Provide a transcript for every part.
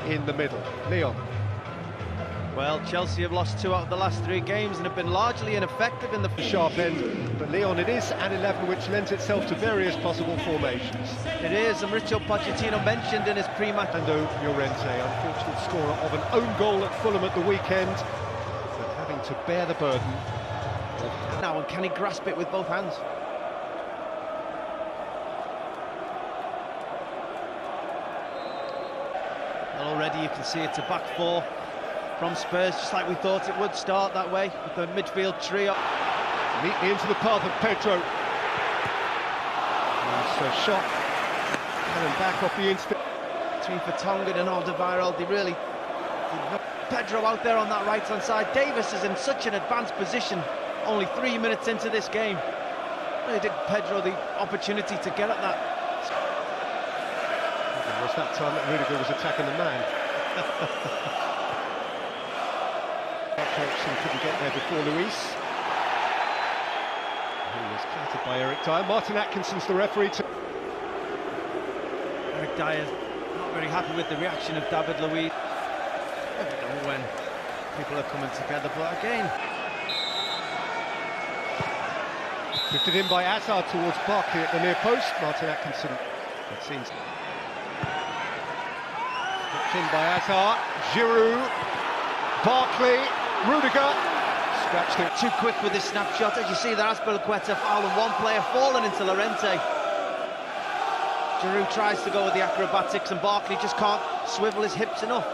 in the middle. Leon. Well, Chelsea have lost 2 out of the last 3 games and have been largely ineffective in the Sharp end, but Leon, it is an 11 which lends itself to various possible formations. It is, and Mauricio Pochettino mentioned in his pre-match. Llorente, unfortunate scorer of an own goal at Fulham at the weekend, but having to bear the burden. Now, and can he grasp it with both hands? Well, already you can see it's a back 4 from Spurs, just like we thought it would start that way, with the midfield trio. Neatly into the path of Pedro. So shot, coming back off the instant. Between Vertonghen and Alderweireld, they really... Pedro out there on that right-hand side. Davis is in such an advanced position, only 3 minutes into this game. They did Pedro the opportunity to get at that. It was that time that Rudiger was attacking the man. Ericsson couldn't get there before Luis. He was clattered by Eric Dyer. Martin Atkinson's the referee. Eric Dyer not very happy with the reaction of David Luiz. I don't know when people are coming together, but again... Drifted in by Hazard towards Barkley at the near post. Martin Atkinson, it seems. Drifted in by Hazard. Giroud. Barkley. Rudiger. Scratched it. Too quick with this snapshot. As you see there, Azpilicueta fouling one player, falling into Llorente. Giroud tries to go with the acrobatics and Barkley just can't swivel his hips enough.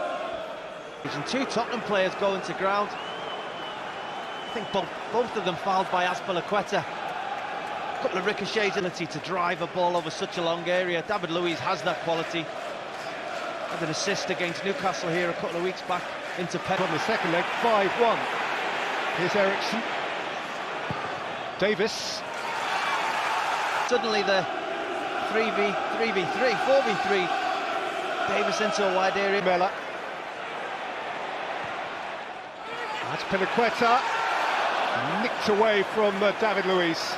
And 2 Tottenham players going to ground. I think both of them fouled by Azpilicueta. A couple of ricochets, ability to drive a ball over such a long area. David Luiz has that quality. Had an assist against Newcastle here a couple of weeks back into Pep. On the second leg, 5-1. Here's Ericsson. Davis. Suddenly the 3v3, 4v3. Davis into a wide area. Mella. That's Azpilicueta. Nicked away from David Luiz.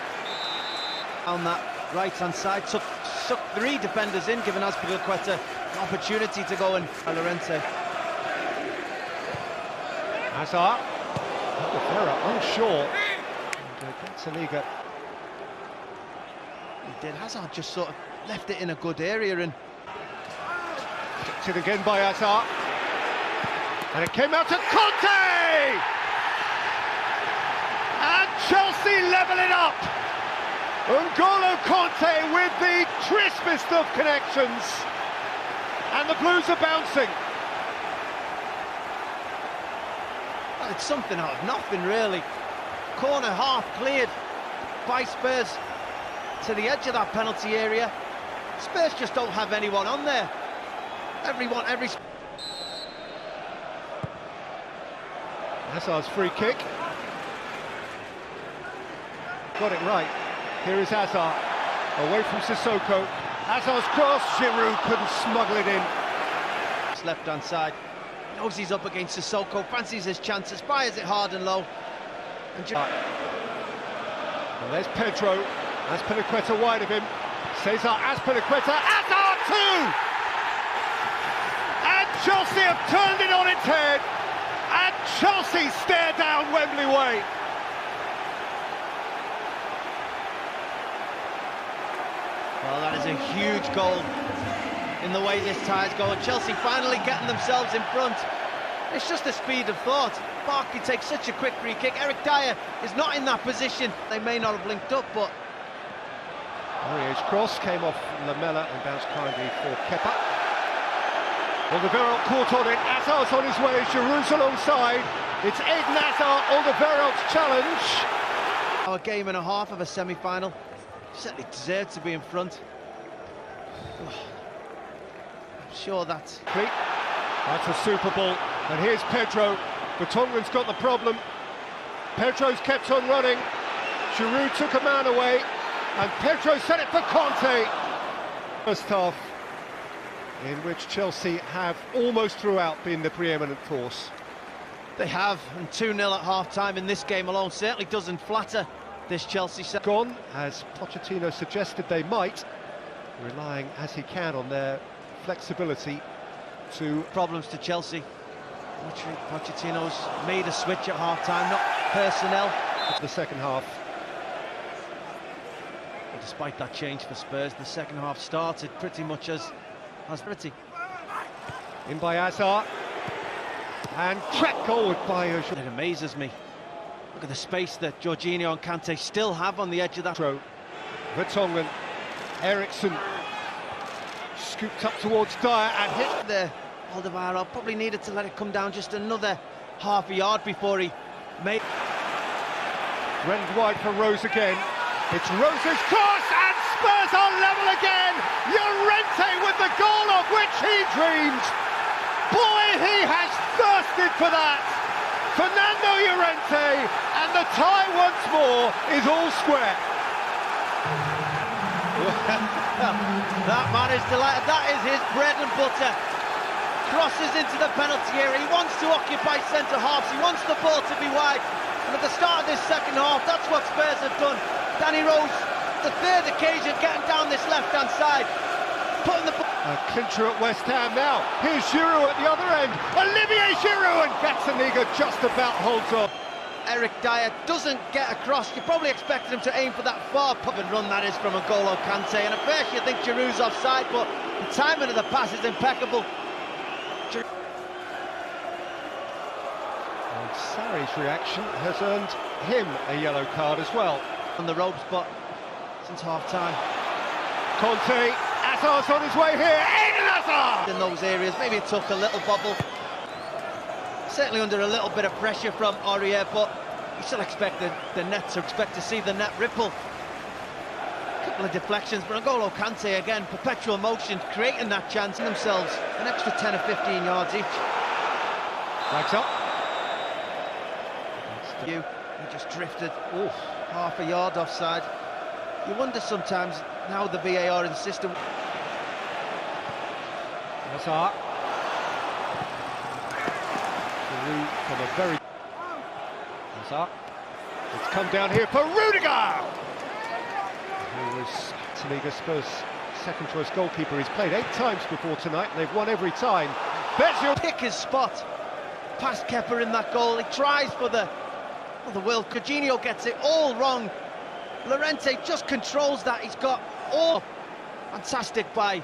On that right-hand side, took 3 defenders in, giving Azpilicueta an opportunity to go in. Llorente. Hazard. Alderweireld unsure. Gazzaniga. He did. Hazard just sort of left it in a good area and... Kicked it again by Hazard. And it came out to Conte! And Chelsea level it up! N'Golo Conte with the crispest of connections. And the Blues are bouncing. Well, it's something out of nothing, really. Corner half cleared by Spurs to the edge of that penalty area. Spurs just don't have anyone on there. Every... Hazard's free kick. Got it right. Here is Hazard, away from Sissoko. Hazard's cross, Giroud couldn't smuggle it in. It's left-hand side, knows he's up against Sissoko, fancies his chances, fires it hard and low. And there's Pedro, Azpilicueta wide of him. Cesar Azpilicueta, Hazard too! And Chelsea have turned it on its head, and Chelsea stare down Wembley Way. Well, that is a huge goal in the way this tie's going. Chelsea finally getting themselves in front. It's just the speed of thought. Barkley takes such a quick free kick. Eric Dyer is not in that position. They may not have linked up, but... Aurier's cross came off Lamela and bounced kindly for Kepa. Alderweireld caught on it. Hazard's on his way. Giroud's alongside. It's Eden Hazard, Alderweireld's challenge. A game and a half of a semi-final. Certainly deserved to be in front. I'm sure that's... That's a super ball. And here's Pedro. Vertonghen's got the problem. Pedro's kept on running. Giroud took a man away. And Pedro set it for Conte. First half in which Chelsea have almost throughout been the preeminent force. They have, and 2-0 at half-time in this game alone certainly doesn't flatter this Chelsea set. Gone, as Pochettino suggested they might, relying as he can on their flexibility to problems to Chelsea. Pochettino's made a switch at half-time, not personnel. the second half. But despite that change for Spurs, the second half started pretty much as pretty. In by Hazard. And track goal by It amazes me. Look at the space that Jorginho and Kante still have on the edge of that. throw. Vertonghen. Eriksson. Scooped up towards Dyer and hit There, Alderweireld probably needed to let it come down just another half a yard before he made. Rented wide for Rose again. It's Rose's cross and Spurs are level again. Llorente with the goal of which he dreamed. Boy, he has thirsted for that. Fernando Llorente, and the tie once more is all square. That man is delighted. That is his bread and butter. Crosses into the penalty area. He wants to occupy centre halves. He wants the ball to be wide. And at the start of this second half, that's what Spurs have done. Danny Rose, the third occasion, getting down this left-hand side, putting the ball. A clincher at West Ham now. Here's Giroud at the other end. Olivier Giroud, and Gazzaniga just about holds on. Eric Dyer doesn't get across. You probably expected him to aim for that far pub and run that is from N'Golo Kante. And at first you think Giroud's offside, but the timing of the pass is impeccable. And Sarri's reaction has earned him a yellow card as well. On the ropes, but since half-time. Conte, Hazard's on his way here. Eden Hazard! In those areas, maybe it took a little bubble. Certainly under a little bit of pressure from Aurier, but you still expect the net to see the net ripple. A couple of deflections, but N'Golo Kante again, perpetual motion, creating that chance in themselves. An extra 10 or 15 yards each. Flags up. He just drifted half a yard offside. You wonder sometimes how the VAR in the system. Hazard. From a very Hazard. It's come down here for Rudiger, who was Liga Spurs' second choice goalkeeper. He's played 8 times before tonight and they've won every time. Bezio pick his spot past Kepa in that goal. He tries for the will. Jorginho gets it all wrong. Llorente just controls that. He's got all fantastic by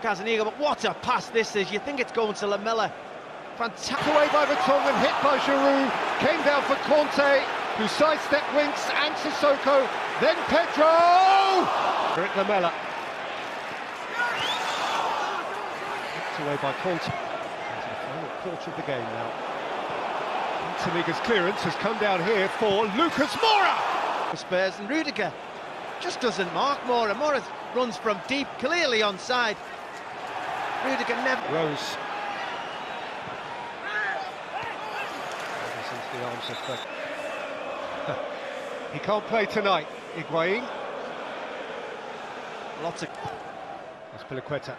Gazzaniga, but what a pass this is. You think it's going to Lamela. Fantastic away by Vertonghen, hit by Giroud, came down for Conte, who sidestepped Winks and Sissoko, then Pedro! Eric Lamela. Hit away by Conte. Into the final quarter of the game now. Gazzaniga's clearance has come down here for Lucas Moura! Spurs, and Rudiger just doesn't mark Moura. Moura runs from deep, clearly onside. Rudiger never... Rose. The arms of he can't play tonight. Higuain. Lots of... Azpilicueta.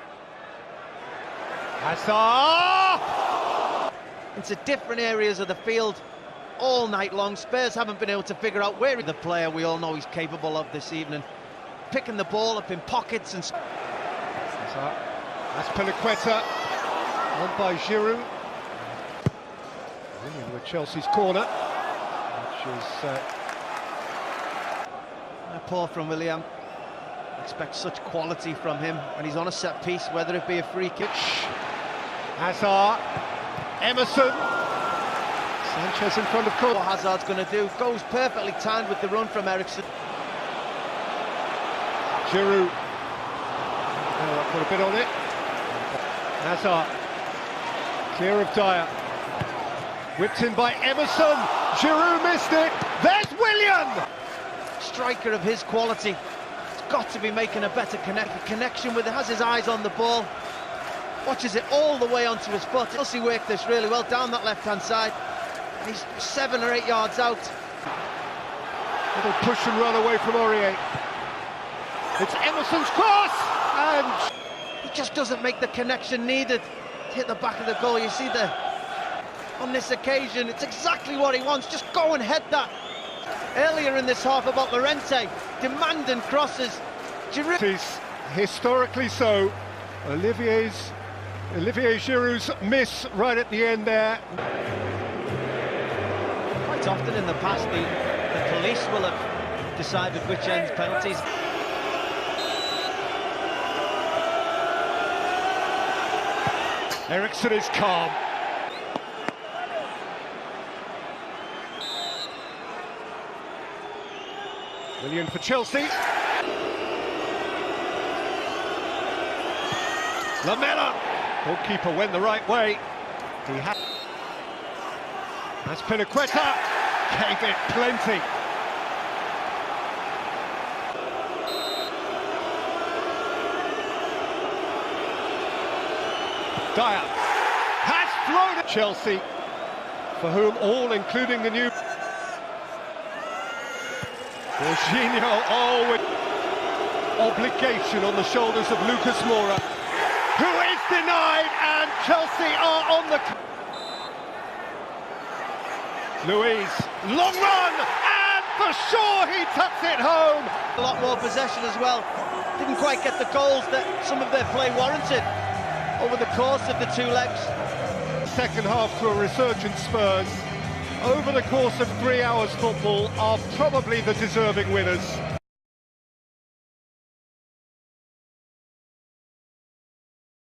Hazard! Into different areas of the field all night long. Spurs haven't been able to figure out where the player we all know he's capable of this evening. Picking the ball up in pockets and... Hazard. Azpilicueta. On by Giroud. With Chelsea's corner, which is poor from William. Expect such quality from him when he's on a set piece, whether it be a free kick. Hazard, Emerson, Sanchez in front of Conte. What Hazard's going to do goes perfectly timed with the run from Eriksson. Giroud, put a bit on it. Hazard, clear of Dyer. Whipped in by Emerson. Giroud missed it. There's William! Striker of his quality. He's got to be making a better connection with it. Has his eyes on the ball. Watches it all the way onto his foot. Chelsea worked this really well down that left-hand side. And he's 7 or 8 yards out. Little push and run away from Aurier. It's Emerson's cross! And he just doesn't make the connection needed to hit the back of the goal. You see on this occasion, it's exactly what he wants. Just go and head that. Earlier in this half about Llorente, demanding crosses. It is historically so. Olivier's Olivier Giroud's miss right at the end there. Quite often in the past, the police will have decided which ends penalties. Eriksson is calm. Willian for Chelsea. Lamela. Goalkeeper went the right way. That's Pinaqueta. Gave it plenty. Dyer has flown at Chelsea, for whom all, including the new Jorginho, with obligation on the shoulders of Lucas Moura, who is denied, and Chelsea are on the... Luiz, long run, and for sure he tucks it home. A lot more possession as well. Didn't quite get the goals that some of their play warranted over the course of the two legs. Second half to a resurgent Spurs, over the course of 3 hours football, are probably the deserving winners.